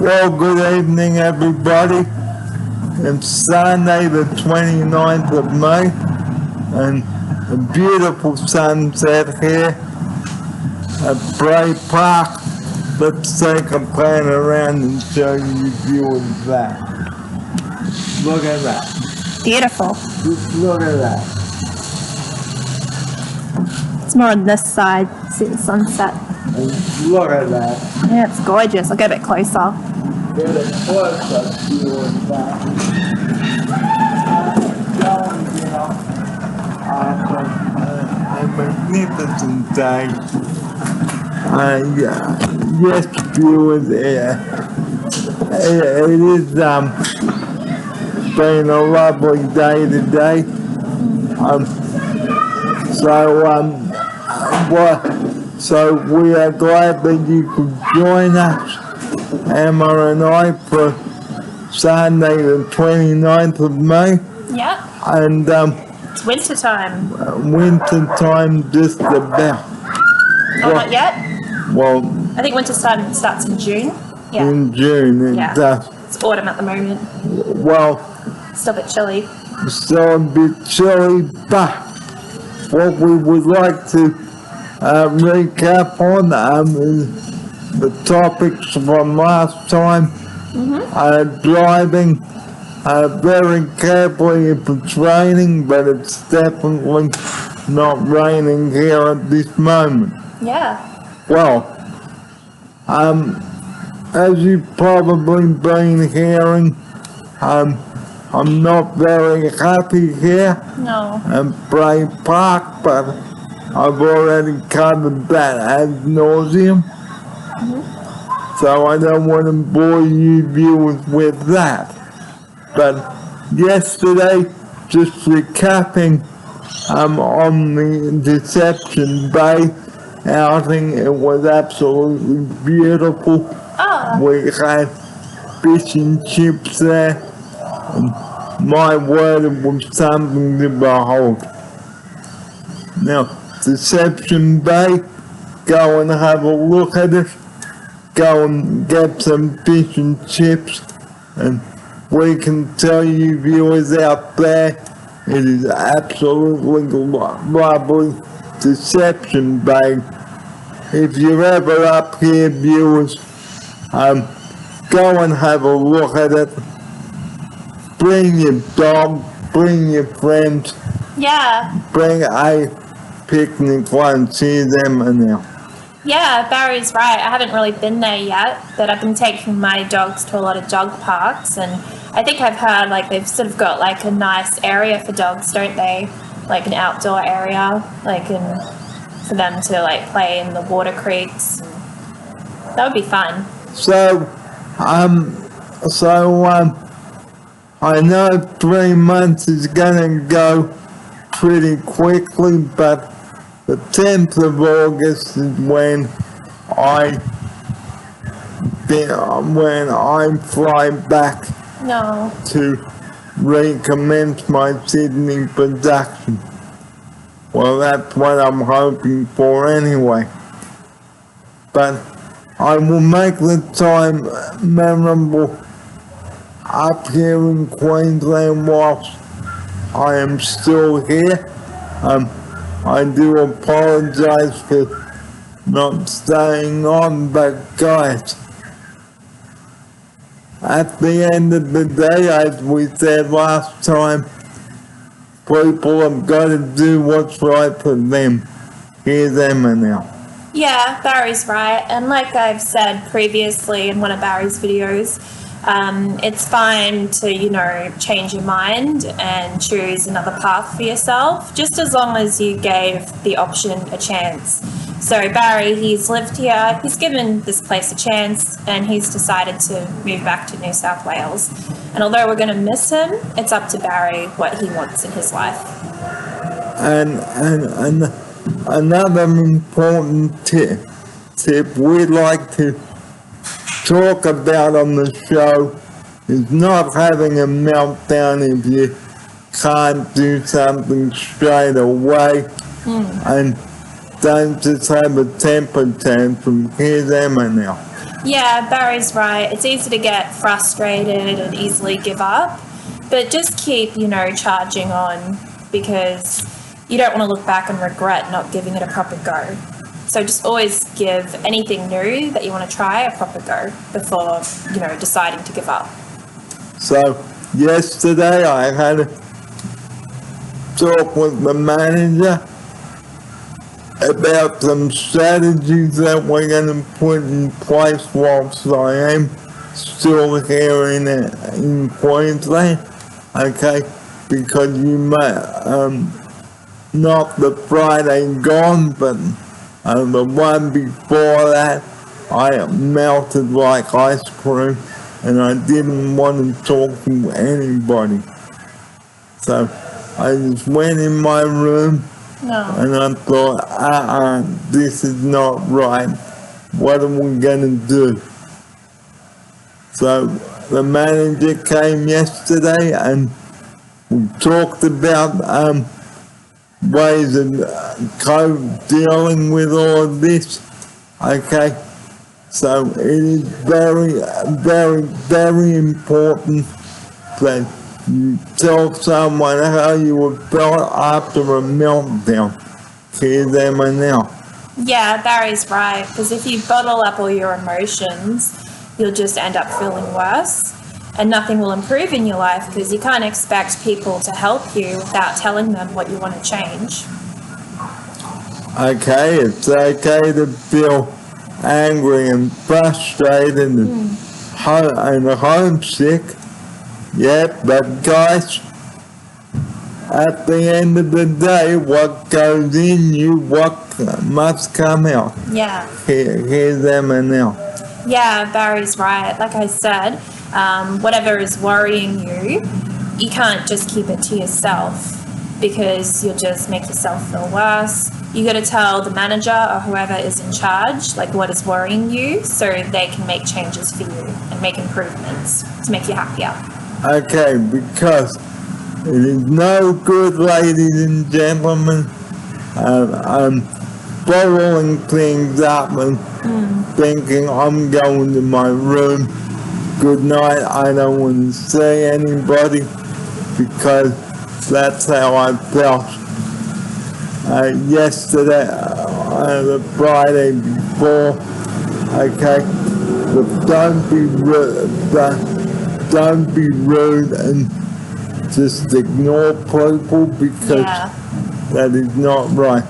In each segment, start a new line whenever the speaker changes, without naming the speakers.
Well, good evening, everybody. It's Sunday, the 29th of May, and a beautiful sunset here at Bray Park. Let's take a pan around and show you viewers that. Look at that.
Beautiful.
Just look at that.
It's more on this side since sunset.
And look at that.
Yeah, it's gorgeous. I'll go a bit closer.
Get a close-up view of that. A magnificent day. Yes, viewers, it is been a lovely day today. So we are glad that you could join us, Emma and I, for Sunday the 29th of May.
Yep.
And
It's winter time.
winter time just about.
Oh, not yet?
Well,
I think winter time starts in June. Yeah.
in June it does.
It's autumn at the moment.
Well,
Still a bit chilly.
still a bit chilly, but what we would like to recap on is the topics from last time. Driving very carefully if it's raining, but it's definitely not raining here at this moment.
Yeah.
Well, as you've probably been hearing, I'm not very happy here
No.
at Bray Park, but I've already covered that ad nauseum. So I don't want to bore you viewers with that. But yesterday, just recapping on the Deception Bay outing, it was absolutely beautiful.
Oh.
We had fish and chips there. And my word, it was something to behold. Now, Deception Bay, go and have a look at it. Go and get some fish and chips. And we can tell you viewers out there, it is absolutely lovely. Deception Bay. If you're ever up here, viewers, go and have a look at it. Bring your dog, bring your friends,
Yeah.
bring a picnic lunch. Here's Emma now.
Yeah, Barry's right. I haven't really been there yet, but I've been taking my dogs to a lot of dog parks, and I think I've heard like they've sort of got like a nice area for dogs, don't they? Like an outdoor area, like for them to like play in the water creeks. That would be fun.
So, I know 3 months is gonna go pretty quickly, but the 10th of August is when I fly back
No.
to recommence my Sydney production. Well, that's what I'm hoping for anyway. But I will make the time memorable up here in Queensland whilst I am still here. I do apologise for not staying on, but guys, at the end of the day, as we said last time, people have got to do what's right for them. Here's Emma now.
Yeah, Barry's right. And like I've said previously in one of Barry's videos, it's fine to, change your mind and choose another path for yourself, just as long as you gave the option a chance. So Barry, he's lived here, he's given this place a chance, and he's decided to move back to New South Wales. And although we're going to miss him, it's up to Barry what he wants in his life.
And another important tip we'd like to talk about on the show is not having a meltdown if you can't do something straight away. And don't just have a temper tantrum. Here's Emma now.
Yeah, Barry's right. It's easy to get frustrated and easily give up, but just keep, charging on, because you don't want to look back and regret not giving it a proper go. So just always give anything new that you want to try a proper go before, deciding to give up.
So yesterday I had a talk with the manager about some strategies that we're going to put in place whilst I am still here in Queensland, okay, because you may, not the Friday gone, but the one before that, I melted like ice cream, and I didn't want to talk to anybody. So I just went in my room, and I thought, this is not right. What are we going to do? So the manager came yesterday, and we talked about ways of dealing with all of this, okay? So it is very, very, very important that you tell someone how you felt after a meltdown. Hear them and now.
Yeah, Barry's right, because if you bottle up all your emotions, you'll just end up feeling worse, and nothing will improve in your life, because you can't expect people to help you without telling them what you want to change.
Okay, it's okay to feel angry and frustrated and homesick. Yeah, but guys, at the end of the day, what goes in you, what must come out.
Yeah.
Hear them and now.
Yeah, Barry's right. Like I said, whatever is worrying you, you can't just keep it to yourself, because you'll just make yourself feel worse. You got to tell the manager or whoever is in charge, like, what is worrying you, so they can make changes for you and make improvements to make you happier.
Okay, because it is no good, ladies and gentlemen, bottling things up and thinking I'm going to my room, good night, I don't want to see anybody, because that's how I felt yesterday, the Friday before, okay? But don't be rude and just ignore people, because that is not right.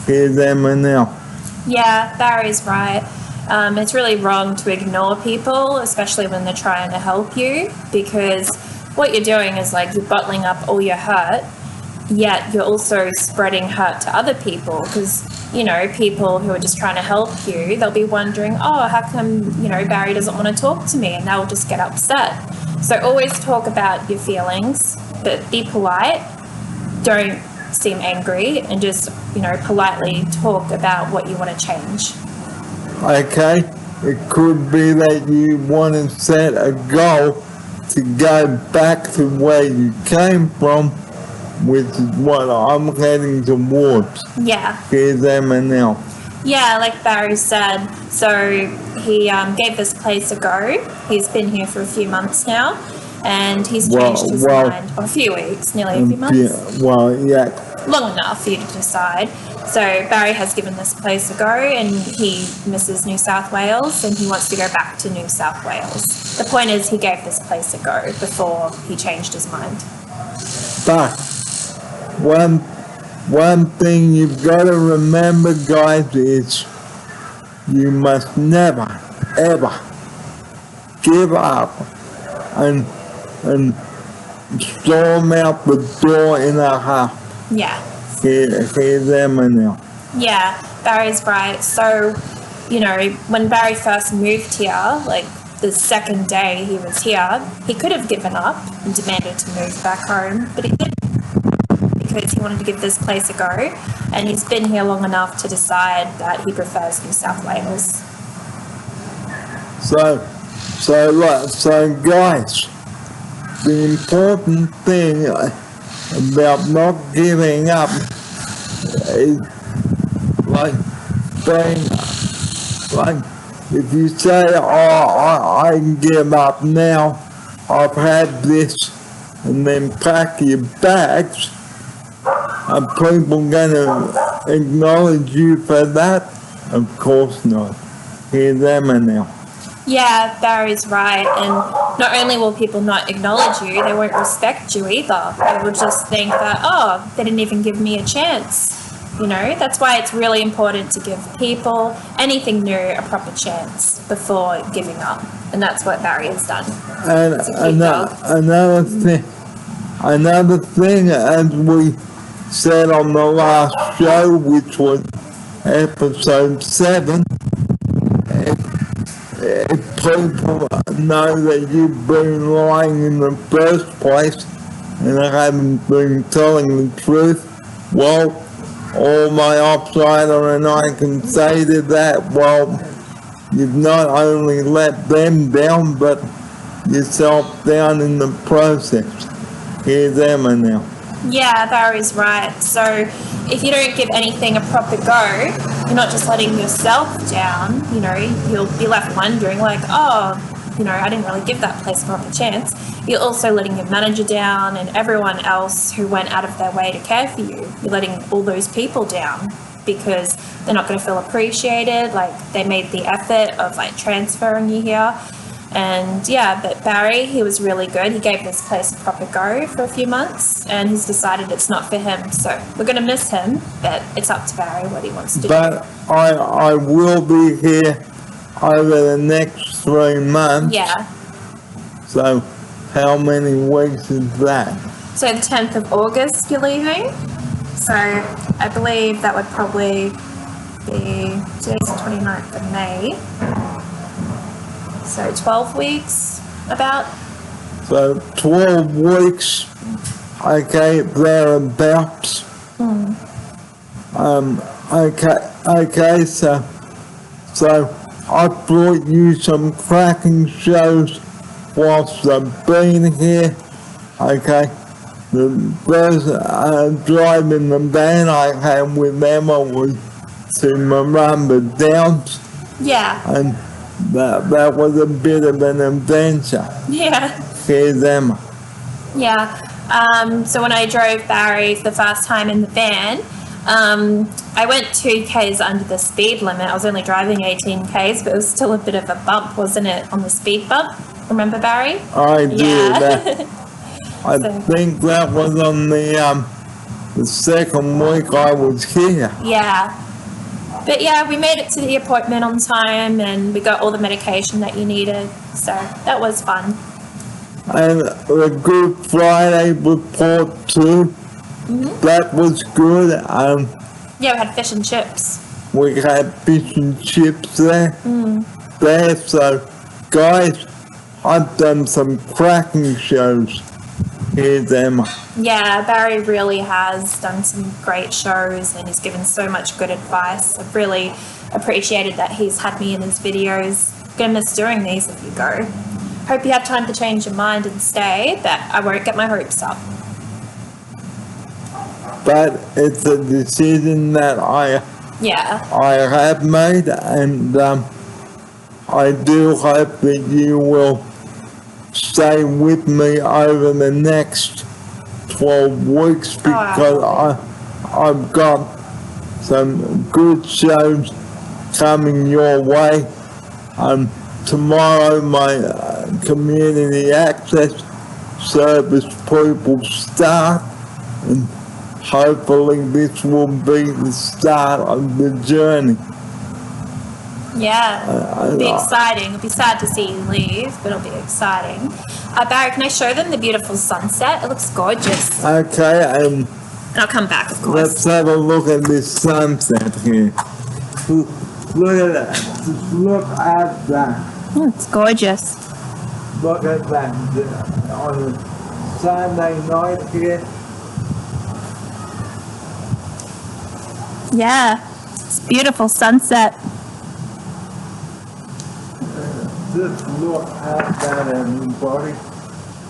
Hear them and now.
Yeah, Barry's right. It's really wrong to ignore people, especially when they're trying to help you, because what you're doing is like you're bottling up all your hurt, yet you're also spreading hurt to other people, because, people who are just trying to help you, they'll be wondering, oh, how come, Barry doesn't want to talk to me, and they'll just get upset. So always talk about your feelings, but be polite. Don't seem angry, and just, politely talk about what you want to change.
Okay, it could be that you want to set a goal to go back to where you came from, which is what I'm heading towards.
Yeah.
Hear them and now.
Yeah, like Barry said, so he gave this place a go. He's been here for a few months now, and he's changed his mind. Or a few weeks, nearly a few months. Long enough for you to decide. So Barry has given this place a go, and he misses New South Wales, and he wants to go back to New South Wales. The point is, he gave this place a go before he changed his mind.
But one thing you've got to remember, guys, is you must never, ever give up and storm out the door in a huff.
Yeah.
Hear them and now.
Yeah, Barry's right. So, when Barry first moved here, like the second day he was here, he could have given up and demanded to move back home, but he didn't, because he wanted to give this place a go, and he's been here long enough to decide that he prefers New South Wales.
So guys, the important thing about not giving up is like if you say, I can give up now, I've had this, and then pack your bags, are people going to acknowledge you for that? Of course not. Hear them now.
Yeah, Barry's right. And not only will people not acknowledge you, they won't respect you either. They will just think that, oh, they didn't even give me a chance. You know, that's why it's really important to give people anything new a proper chance before giving up. And that's what Barry has done.
And another thing, as we said on the last show, which was episode 7, if people know that you've been lying in the first place and haven't been telling the truth, well, all my outsider and I can say to that, well, you've not only let them down, but yourself down in the process. Here's Emma now.
Yeah, Barry's right. So if you don't give anything a proper go, you're not just letting yourself down, you know, you'll be left wondering like, oh, you know, I didn't really give that place a proper chance. You're also letting your manager down and everyone else who went out of their way to care for you. You're letting all those people down because they're not going to feel appreciated, like they made the effort of like transferring you here. And yeah, but Barry, he was really good. He gave this place a proper go for a few months and he's decided it's not for him. So we're going to miss him, but it's up to Barry what he wants to do.
But I will be here over the next 3 months.
Yeah.
So how many weeks is that?
So the 10th of August you're leaving. So I believe that would probably be, today's the 29th of May. So 12 weeks, about.
So 12 weeks, okay, thereabouts. Okay, so I brought you some cracking shows whilst I've been here, okay. The first drive in the van I had with Emma was to Maramba Downs.
Yeah.
And that was a bit of an adventure.
Yeah.
Here's Emma.
Yeah. So when I drove Barry for the first time in the van, I went 2 Ks under the speed limit. I was only driving 18 Ks, but it was still a bit of a bump, wasn't it, on the speed bump? Remember, Barry?
I do.
Yeah.
I think that was on the second week I was here.
Yeah. But yeah, we made it to the appointment on time and we got all the medication that you needed. So that was fun.
And the Good Friday report too, that was good.
Yeah, we had fish and chips.
We had fish and chips there. So, guys, I've done some cracking shows. Here's Emma.
Yeah, Barry really has done some great shows and he's given so much good advice. I've really appreciated that he's had me in his videos. Gonna miss doing these if you go. Hope you have time to change your mind and stay, but I won't get my hopes up.
But it's a decision that I have made, and I do hope that you will stay with me over the next 12 weeks because I've got some good shows coming your way. Tomorrow my community access service people start, and hopefully this will be the start of the journey.
Yeah, it'll be exciting. It'll be sad to see you leave, but it'll be exciting. Barry, can I show them the beautiful sunset? It looks gorgeous.
Okay, and
I'll come back, of course.
Let's have a look at this sunset here. Look at that. Just look at that.
It's gorgeous.
Look at that. On a Sunday night here.
Yeah, it's beautiful sunset.
Just look at that, everybody.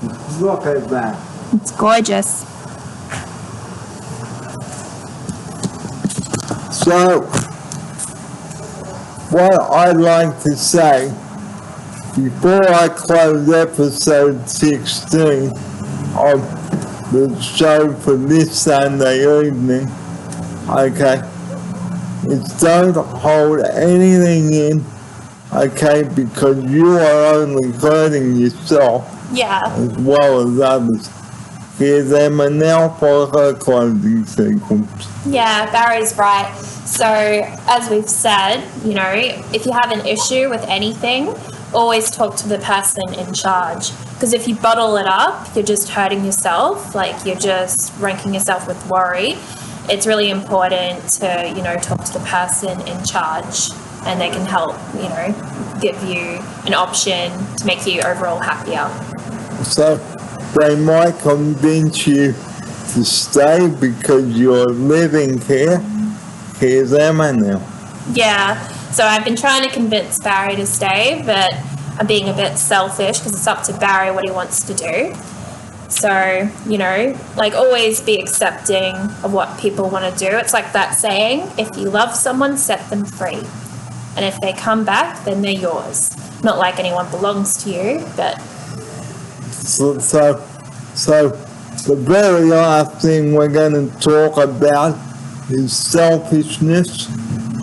Just look at that.
It's gorgeous.
So, what I'd like to say, before I close episode 16 of the show for this Sunday evening, okay, is don't hold anything in, okay, because you are only hurting yourself as well as others. Here's Emma now for her closing sequence.
Yeah, Barry's right. So, as we've said, you know, if you have an issue with anything, always talk to the person in charge. Because if you bottle it up, you're just hurting yourself, like you're just ranking yourself with worry. It's really important to, you know, talk to the person in charge, and they can help, you know, give you an option to make you overall happier.
So they might convince you to stay because you're living here. Here's Emma now.
Yeah, so I've been trying to convince Barry to stay, but I'm being a bit selfish because it's up to Barry what he wants to do. So, you know, like always be accepting of what people want to do. It's like that saying, if you love someone, set them free. And if they come back, then they're yours. Not like anyone belongs to you, but...
So the very last thing we're going to talk about is selfishness.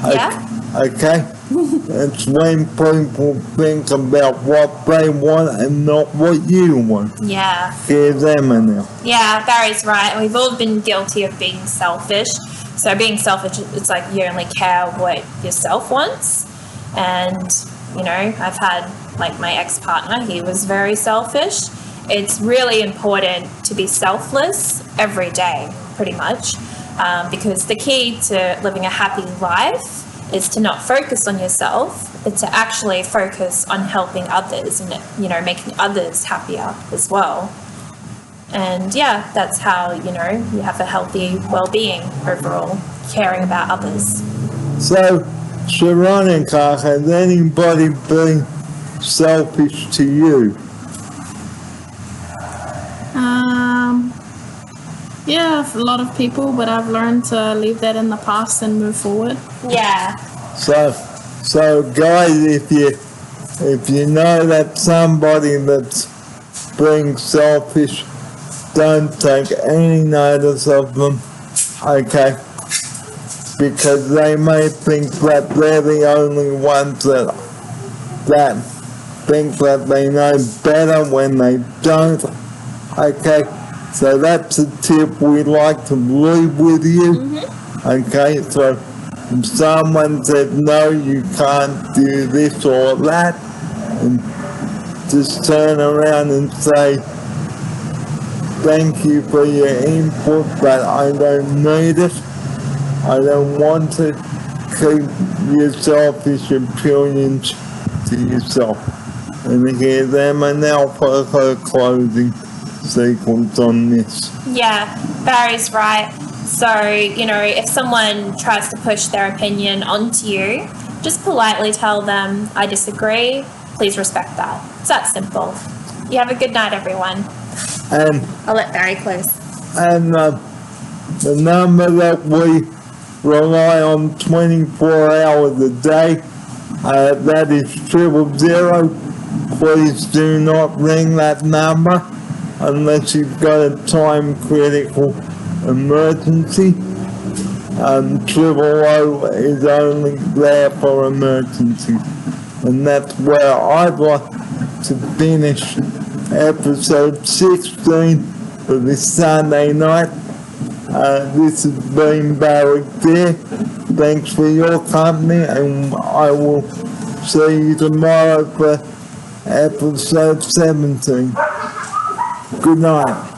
Yeah?
Okay? It's when people think about what they want and not what you want.
Yeah.
Here's Emma now.
Yeah, Barry's right. And we've all been guilty of being selfish. So being selfish, it's like you only care what yourself wants. And, you know, I've had, like, my ex-partner, he was very selfish. It's really important to be selfless every day, pretty much. Because the key to living a happy life is to not focus on yourself, but to actually focus on helping others and, you know, making others happier as well. And yeah, that's how, you know, you have a healthy well-being overall, caring about others.
So, Sharonica, has anybody been selfish to you?
Yeah, a lot of people, but I've learned to leave that in the past and move forward.
Yeah.
So guys, if you know that somebody that's being selfish, don't take any notice of them, okay? Because they may think that they're the only ones that think that they know better when they don't, okay? So that's a tip we'd like to leave with you, okay? So if someone said, no, you can't do this or that, and just turn around and say, thank you for your input, but I don't need it. I don't want to keep your selfish opinions to yourself. And here's Emma now for her closing sequence on this.
Yeah, Barry's right. So, you know, if someone tries to push their opinion onto you, just politely tell them, I disagree, please respect that. It's that simple. You have a good night, everyone.
And
I'll let Barry close.
And the number that we rely on 24 hours a day, that is 000. Please do not ring that number unless you've got a time critical emergency. 000 is only there for emergencies. And that's where I'd like to finish episode 16 for this Sunday night. This has been Barry there. Thanks for your company, and I will see you tomorrow for episode 17. Good night.